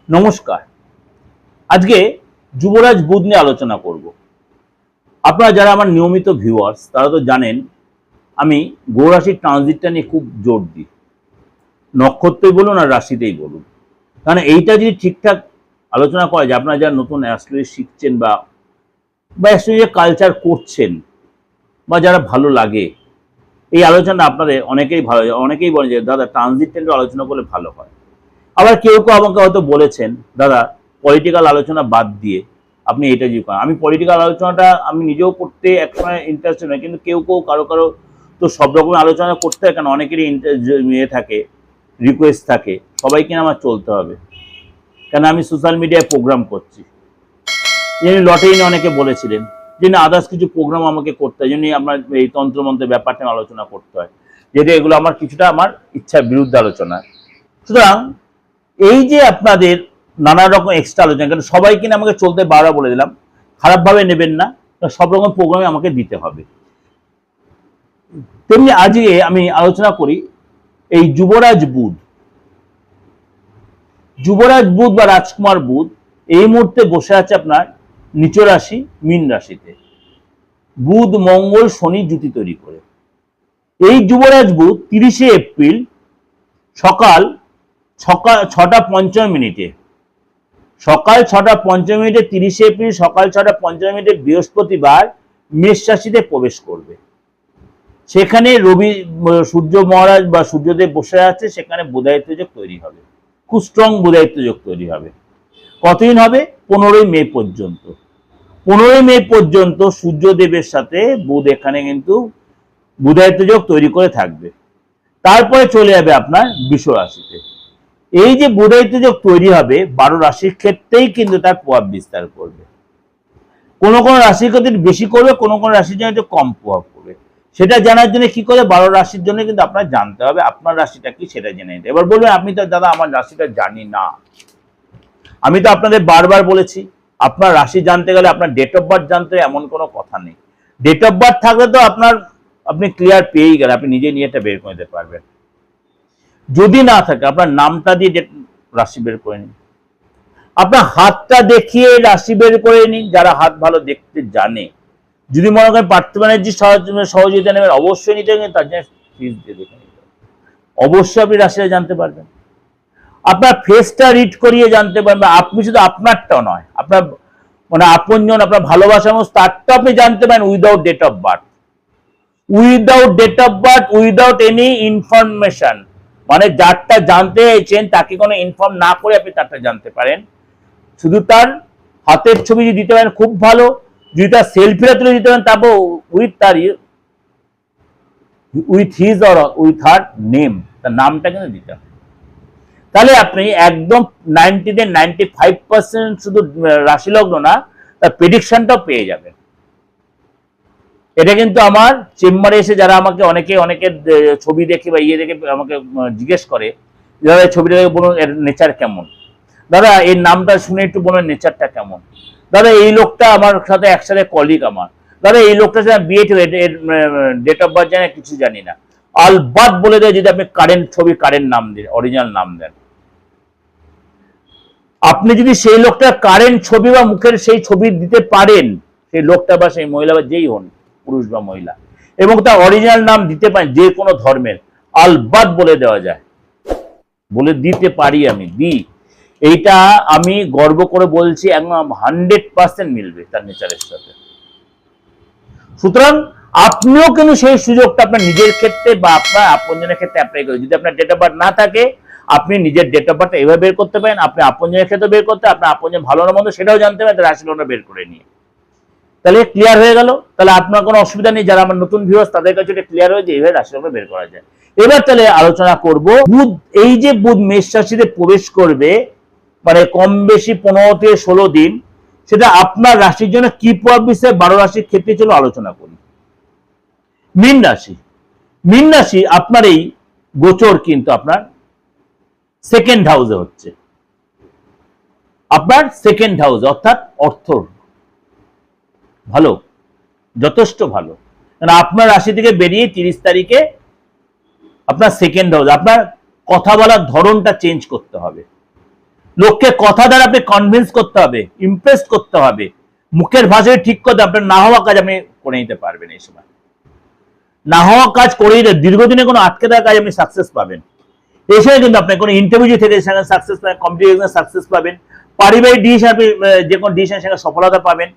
নমস্কার। আজকে যুবরাজ বুধ নিয়ে আলোচনা করব। আপনারা যারা আমার নিয়মিত ভিউয়ার্স তারা তো জানেন আমি গ্রহ রাশির ট্রানজিটটা নিয়ে খুব জোর দিই, নক্ষত্রই বলুন আর রাশিতেই বলুন। কারণ এইটা যদি ঠিকঠাক আলোচনা করা যায়, আপনারা যারা নতুন অ্যাস্ট্রোলজি শিখছেন বা অ্যাস্ট্রোলজি কালচার করছেন বা যারা ভালো লাগে, এই আলোচনা আপনাদের অনেকেই ভালো, অনেকেই বলে যে দাদা ট্রানজিটটা একটু আলোচনা করলে ভালো হয়। আবার কেউ কেউ আমাকে হয়তো বলেছেন দাদা পলিটিক্যাল আলোচনা বাদ দিয়ে আপনি এটা যে করেন। আমি পলিটিক্যাল আলোচনাটা আমি নিজেও করতে একসময় ইন্টারেস্টেড নয়, কিন্তু কেউ কেউ কারো কারো তো সব রকমের আলোচনা করতে হয়, কারণ অনেকেরই ইয়ে থাকে, রিকোয়েস্ট থাকে সবাইকে আমার চলতে হবে, কেন আমি সোশ্যাল মিডিয়ায় প্রোগ্রাম করছি। যিনি লটারি অনেকে বলেছিলেন যে না আদার্স কিছু প্রোগ্রাম আমাকে করতে হয়, জন্যই আমার এই তন্ত্রমন্ত্রের ব্যাপারটা আলোচনা করতে হয়, যেটা এগুলো আমার কিছুটা আমার ইচ্ছার বিরুদ্ধে আলোচনা। সুতরাং এই যে আপনাদের নানা রকম এক্সট্রা আলোচনা, কারণ সবাই কিনা আমাকে চলতে বারবার বলে দিলাম, খারাপভাবে নেবেন না, সব রকম প্রোগ্রামে আমাকে দিতে হবে। তেমনি আজকে আমি আলোচনা করি এই যুবরাজ বুধ। যুবরাজ বুধ বা রাজকুমার বুধ এই মুহূর্তে বসে আছে আপনার নিচ রাশি মীন রাশিতে, বুধ মঙ্গল শনি জুতি তৈরি করে। এই যুবরাজ বুধ 30শে এপ্রিল সকাল 6টা 55 মিনিটে, সকাল 6টা 55 মিনিটে 30শে এপ্রিল সকাল 6টা 55 মিনিটে বৃহস্পতিবার মেষ রাশিতে প্রবেশ করবে। সেখানে রবি সূর্য মহারাজ বা সূর্যদেব বসে আছে, সেখানে বুধায়িত্ব যোগ তৈরি হবে, খুব স্ট্রং বুধায়িত্ব যোগ তৈরি হবে। কতদিন হবে? 15ই মে পর্যন্ত। 15ই মে পর্যন্ত সূর্যদেবের সাথে বুধ এখানে কিন্তু বুধায়িত্ব যোগ তৈরি করে থাকবে। তারপরে চলে যাবে আপনার বৃষ রাশিতে। এই যে বুধায়িত্ব যোগ তৈরি হবে 12 রাশির ক্ষেত্রেই কিন্তু তার প্রভাব বিস্তার করবে। কোন কোন রাশির ক্ষেত্রে বেশি করবে, কোন কোন রাশির জন্য একটু কম প্রভাব করবে। সেটা জানার জন্য কি করে 12 রাশির জন্য কিন্তু আপনার জানতে হবে আপনার রাশিটা কি, সেটা জেনে নিতে। এবার বলবেন আপনি তো দাদা আমার রাশিটা জানি না। আমি তো আপনাদের বারবার বলেছি আপনার রাশি জানতে গেলে আপনার ডেট অফ বার্থ জানতে এমন কোনো কথা নেই। ডেট অফ বার্থ থাকলে তো আপনি ক্লিয়ার পেয়েই গেলেন, আপনি নিজে নিয়ে এটা বের করে নিতে পারবেন। যদি না থাকে আপনার নামটা দিয়ে রাশি বের করে নিন, আপনার হাতটা দেখিয়ে রাশি বের করে নিন, যারা হাত ভালো দেখতে জানে। যদি মনে করেন পার্থ ব্যানার্জি সহযোগিতা নেবেন, অবশ্যই নিতে হবে, তার জন্য ফিজ দিয়ে দেখে নিতে হবে। অবশ্যই আপনি রাশিটা জানতে পারবেন, আপনার ফেসটা রিড করিয়ে জানতে পারবেন। আপনি শুধু আপনারটাও নয়, আপনার মানে আপনজন আপনার ভালোবাসা মানুষ তারটা আপনি জানতে পারেন without date of birth. Without date of birth, without any information, মানে যারটা জানতে চাইছেন তাকে কোনো ইনফর্ম না করে আপনি তারটা জানতে পারেন। শুধু তার হাতের ছবি যদি দিতে পারেন খুব ভালো, যদি তার সেলফিটা তুলে দিতে পারেন তারপর with his or with her name, তার নামটা কিন্তু দিতে হবে। তাহলে আপনি একদম 95% শুধু রাশি লগ্ন না, তার প্রেডিকশনটাও পেয়ে যাবেন। এটা কিন্তু আমার চেম্বারে এসে যারা আমাকে অনেকের ছবি দেখে বা দেখে আমাকে জিজ্ঞেস করে দাদা এই ছবিটা দেখে বলুন এর নেচার কেমন, দাদা এর নামটা শুনে একটু বলুন নেচারটা কেমন, দাদা এই লোকটা আমার সাথে একসাথে কলিগ, আমার দাদা এই লোকটার সাথে বিয়ে ঠিক এর ডেট অফ বার্থ জানি কিছু জানি না, আলবাত বলে দেয় যদি আপনি কারেন্ট ছবি কারেন্ট নাম দেন, অরিজিনাল নাম দেন। আপনি যদি সেই লোকটার কারেন্ট ছবি বা মুখের সেই ছবি দিতে পারেন, সেই লোকটা বা সেই মহিলা বা যেই হন, পুরুষ বা মহিলা, এবং তার অরিজিনাল নাম দিতে পারেন যে কোনো ধর্মের, আলবাত বলে দেওয়া যায়, বলে দিতে পারি, আমি দিই। এইটা আমি গর্ব করে বলছি, একদম 100% মিলবে তার নেচারের সাথে। সুতরাং আপনিও কিন্তু সেই সুযোগটা আপনার নিজের ক্ষেত্রে বা আপনার আপনজনের ক্ষেত্রে অ্যাপ্লাই করেন। যদি আপনার ডেট অফ বার্থ না থাকে আপনি নিজের ডেট অফ বার্থ এভাবে বের করতে পারেন, আপনি আপনজনের ক্ষেত্রে বের করতে, আপনার আপনজন ভালো না মন্দ সেটাও জানতে পারেন, রাশি লগ্ন বের করে নিয়ে। তাহলে ক্লিয়ার হয়ে গেল। তাহলে আপনার কোনো অসুবিধা নেই, যারা আমার নতুন ভিউয়ার্স তাদের কাছে এটা ক্লিয়ার হয়ে যে এইভাবে রাশি লগ্ন বের করা যায়। এবার তাহলে আলোচনা করব বুধ, এই যে বুধ মেষ রাশিতে প্রবেশ করবে মানে কম বেশি 15 থেকে 16 দিন, সেটা আপনার রাশির জন্য কি প্রভাব বিষয়ে 12 রাশির ক্ষেত্রে চলো আলোচনা করি। মীন রাশি, মীন রাশি আপনার এই গোচর কিন্তু আপনার সেকেন্ড হাউসে হচ্ছে, আপনার সেকেন্ড হাউস অর্থাৎ অর্থ ভালো, যথেষ্ট ভালো। কারণ আপনার রাশি থেকে বেরিয়ে 30 তারিখে আপনার সেকেন্ড হাউস, আপনার কথা বলার ধরনটা চেঞ্জ করতে হবে। লোককে কথা দ্বারা আপনি কনভিন্স করতে হবে, ইমপ্রেস করতে হবে, মুখের ভাষায় ঠিক করতে আপনার না হওয়া কাজ আপনি করে নিতে পারবেন। এই সময় না হওয়া কাজ করেই দীর্ঘদিনে কোনো আটকে থাকা কাজ আপনি সাকসেস পাবেন। এই সময় কিন্তু আপনি কোনো ইন্টারভিউ থেকে সেখানে সাকসেস পাবেন, কম্পিটিশনে সাকসেস পাবেন, পারিবারিক ডিসিশন আপনি যে কোনো ডিসিশন সেখানে সফলতা পাবেন,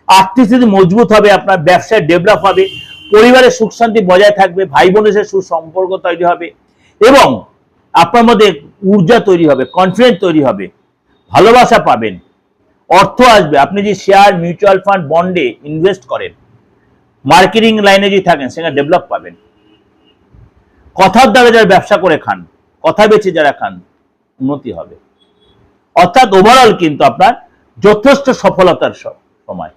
আর্থিক স্থিতি মজবুত হবে, আপনার ব্যবসায় ডেভেলপ হবে, পরিবারের সুখ শান্তি বজায় থাকবে, ভাই বোনের সাথে সুসম্পর্ক তৈরি হবে এবং আপনার মধ্যে ঊর্জা তৈরি হবে, কনফিডেন্স তৈরি হবে, ভালোবাসা পাবেন, অর্থ আসবে। আপনি যে শেয়ার, মিউচুয়াল ফান্ড, বন্ডে ইনভেস্ট করেন, মার্কেটিং লাইনে যদি থাকেন সেখানে ডেভেলপ পাবেন। কথার দ্বারা যারা ব্যবসা করে খান, কথা বেচে যারা খান, উন্নতি হবে। অর্থাৎ ওভারঅল কিন্তু আপনার যথেষ্ট সফলতার সময়।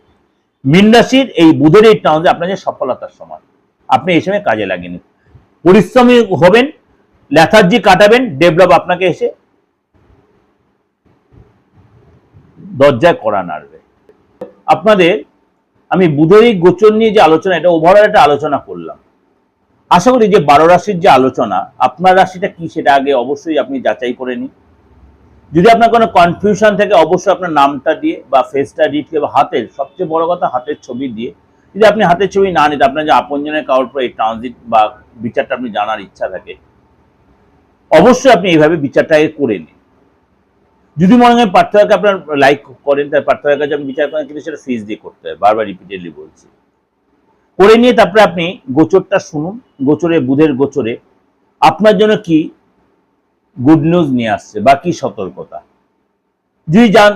মীন রাশির এই বুধের এই টাউনে আপনার যে সফলতার সময়, আপনি এই সময় কাজে লাগিয়ে নিন, পরিশ্রমী হবেন, লেথার্জি কাটাবেন, ডেভেলপ আপনাকে এসে দরজায় করা নাড়বে। আপনাদের আমি বুধের এই গোচর নিয়ে যে আলোচনা, এটা ওভারঅল একটা আলোচনা করলাম। আশা করি যে 12 রাশির যে আলোচনা, আপনার রাশিটা কি সেটা আগে অবশ্যই আপনি যাচাই করে নিন। যদি আপনার কোনো কনফিউশন থাকে অবশ্যই আপনার নামটা দিয়ে বা ফেসটা রিড করে বা হাতের, সবচেয়ে বড় কথা হাতের ছবি দিয়ে, যদি আপনি হাতের ছবি না নিতে, আপনার যে আপনজনের কারোর পর এই ট্রানজিট বা বিচারটা আপনি জানার ইচ্ছা থাকে, অবশ্যই আপনি এইভাবে বিচারটাকে করে নিন। যদি মনে হয় পার্থক্যকে আপনার লাইক করেন, তার পার্থক্যের কাছে আপনি বিচার করেন, কিন্তু সেটা ফিস দিয়ে করতে হয়, বারবার রিপিটেডলি বলছি। করে নিয়ে তারপরে আপনি গোচরটা শুনুন, গোচরে বুধের গোচরে আপনার জন্য কি গুড নিউজ নিয়ে আসছে বা কি সতর্কতা। যদি জান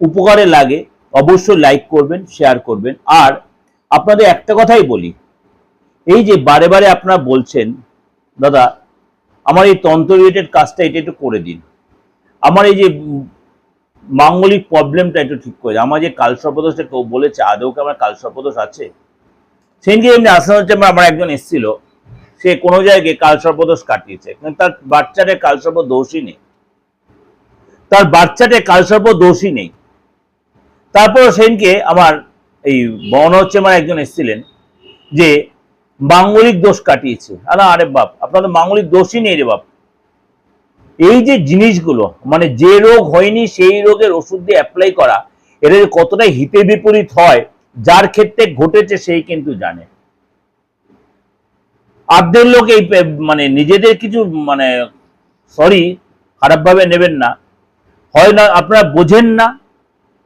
উপকারে লাগে অবশ্যই লাইক করবেন, শেয়ার করবেন। আর আপনাদের একটা কথাই বলি, এই যে বারে বারে আপনারা বলছেন দাদা আমার এই তন্ত্র রিলেটেড কাজটা এটা একটু করে দিন, আমার এই যে মাঙ্গলিক প্রবলেমটা একটু ঠিক করে দিন, আমার যে কালসর্পদোষটা কেউ বলেছে, আদৌ কি আমার কালসর্পদোষ আছে? সেদিনকে এমনি আসানোর চেম্বার আমার একজন এসেছিল, সে কোনো জায়গায় কালসর্পদোষ কাটিয়েছে, কিন্তু তার বাচ্চাটে কালসর্প দোষই নেই, তার বাচ্চাটে কালসর্প দোষই নেই। তারপর সেদিনকে আমার এই বর্ণ চেম্বার একজন এসেছিলেন যে মাঙ্গলিক দোষ কাটিয়েছে। আরে বাপ, আপনার তো মাঙ্গলিক দোষই নেই রে বাপ। এই যে জিনিসগুলো, মানে যে রোগ হয়নি সেই রোগের ওষুধ দিয়ে অ্যাপ্লাই করা, এটা কতটা হিতে বিপরীত হয়, যার ক্ষেত্রে ঘটেছে সেই কিন্তু জানে। আর্ধেক লোক এই মানে নিজেদের কিছু মানে সরি খারাপভাবে নেবেন না, হয় না আপনারা বোঝেন না,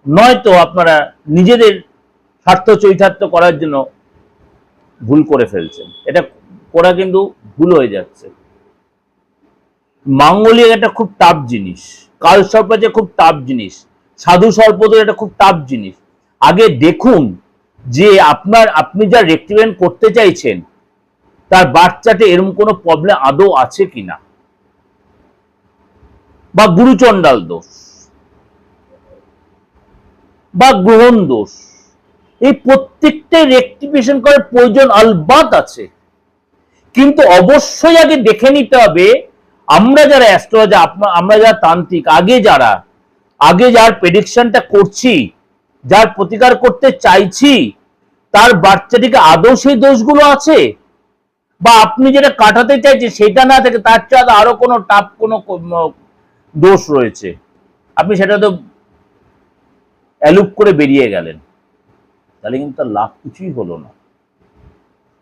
নয়তো আপনারা নিজেদের স্বার্থ চৈতার্থ করার জন্য ভুল করে ফেলছেন। এটা করা কিন্তু ভুল হয়ে যাচ্ছে। মাঙ্গলিক একটা খুব টাফ জিনিস, কালসর্প যে খুব টাফ জিনিস, সাধু সর্পদোষ এটা খুব টাফ জিনিস। আগে দেখুন যে আপনি যা রেক্টিফাইন করতে চাইছেন তার বাচ্চাতে এরকম কোনো প্রবলেম আদৌ আছে কিনা, বা গুরুচণ্ডাল দোষ বা গ্রহণ দোষ, এই প্রত্যেকটাই রেক্টিফিকেশন করার প্রয়োজন আলবাত আছে। কিন্তু অবশ্যই আগে দেখে নিতে হবে আমরা যারা অ্যাস্ট্রোলজার, আমরা যারা তান্ত্রিক, আগে যার প্রেডিকশনটা করছি, যার প্রতিকার করতে চাইছি, তার বাচ্চাটিকে আদৌ সেই দোষগুলো আছে, বা আপনি যেটা কাটাতে চাইছেন সেটা না থেকে তার চাঁদ আরো কোনো টাপ কোনো দোষ রয়েছে, আপনি সেটা তো অ্যালুপ করে বেরিয়ে গেলেন, তাহলে কিন্তু তার লাভ কিছুই হলো না,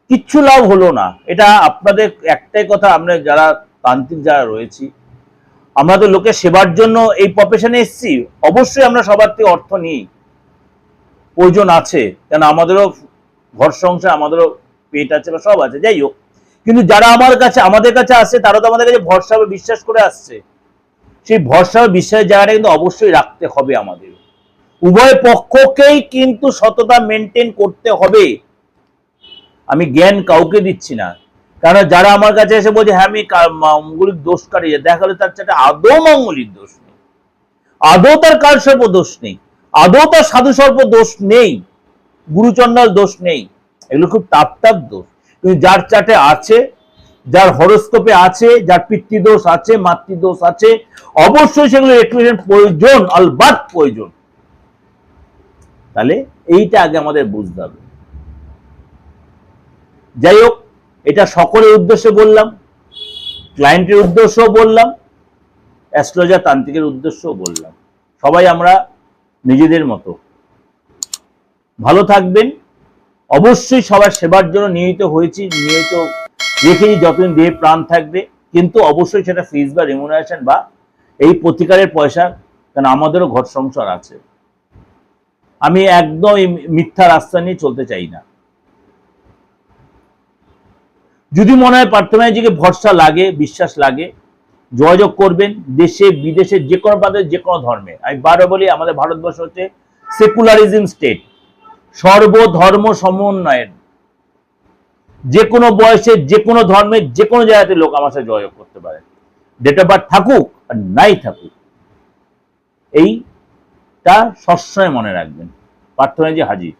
কিচ্ছু লাভ হলো না। এটা আপনাদের একটাই কথা, আমরা যারা তান্ত্রিক যারা রয়েছি, আমরা তো লোকের সেবার জন্য এই প্রফেশনে এসেছি, অবশ্যই আমরা সবার থেকে অর্থ নিই, প্রয়োজন আছে, কেন আমাদেরও ঘর সংসার, আমাদেরও পেট আছে বা সব আছে, যাই হোক। কিন্তু যারা আমাদের কাছে আসছে তারা তো আমাদের কাছে ভরসা বা বিশ্বাস করে আসছে, সেই ভরসা বা বিশ্বাসের জায়গাটা কিন্তু অবশ্যই রাখতে হবে আমাদের। উভয় পক্ষকেই কিন্তু সততা মেনটেন করতে হবে। আমি জ্ঞান কাউকে দিচ্ছি না, কারণ যারা আমার কাছে এসে বলছে হ্যাঁ আমি মাঙ্গলিক দোষ কাটিয়ে, দেখা গেলে তার চারটা আদৌ মাঙ্গলিক দোষ নেই, আদৌ তার কালসর্প দোষ নেই, আদৌ তার সাধু সর্প দোষ নেই, গুরুচণ্ডাল দোষ নেই, এগুলো খুব টাপ দোষ। কিন্তু যার চার্টে আছে, যার হরোস্কোপে আছে, যার পিতৃদোষ আছে, মাতৃদোষ আছে, অবশ্যই সেগুলো রেক্টিফিকেশন প্রয়োজন, আলবাত প্রয়োজন। তাহলে এইটা আগে আমাদের বুঝতে হবে। যাই হোক, এটা সকলের উদ্দেশ্যে বললাম, ক্লায়েন্টের উদ্দেশ্যেও বললাম, অ্যাস্ট্রোলজার তান্ত্রিকের উদ্দেশ্যও বললাম। সবাই আমরা নিজেদের মতো ভালো থাকবেন। অবশ্যই সবার সেবার জন্য নিয়োজিত হয়েছি, নিয়োজিত রেখেছি যতদিন দেহে প্রাণ থাকবে, কিন্তু অবশ্যই সেটা ফিজ বা রেমুনারেশন বা এই প্রতিকারের পয়সা, কারণ আমাদেরও ঘর সংসার আছে। আমি একদম এই মিথ্যা রাস্তা নিয়ে চলতে চাই না। যদি মনে হয় পার্থনাজিকে ভরসা লাগে, বিশ্বাস লাগে, যোগাযোগ করবেন। দেশে বিদেশে যে কোনো প্রান্তে যে কোনো ধর্মে, আমি বারবার বলি আমাদের ভারতবর্ষ হচ্ছে সেকুলারিজম স্টেট, সর্বধর্ম সমন্বয়ের। যে কোনো বয়সে যে কোনো ধর্মের যে কোনো জায়গাতে লোক আমার সাথে যোগাযোগ করতে পারে, ডেট অফ বার্থ থাকুক আর নাই থাকুক, এইটা সবসময় মনে রাখবেন। পার্থনাজি হাজির।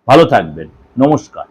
ভালো থাকবেন, নমস্কার।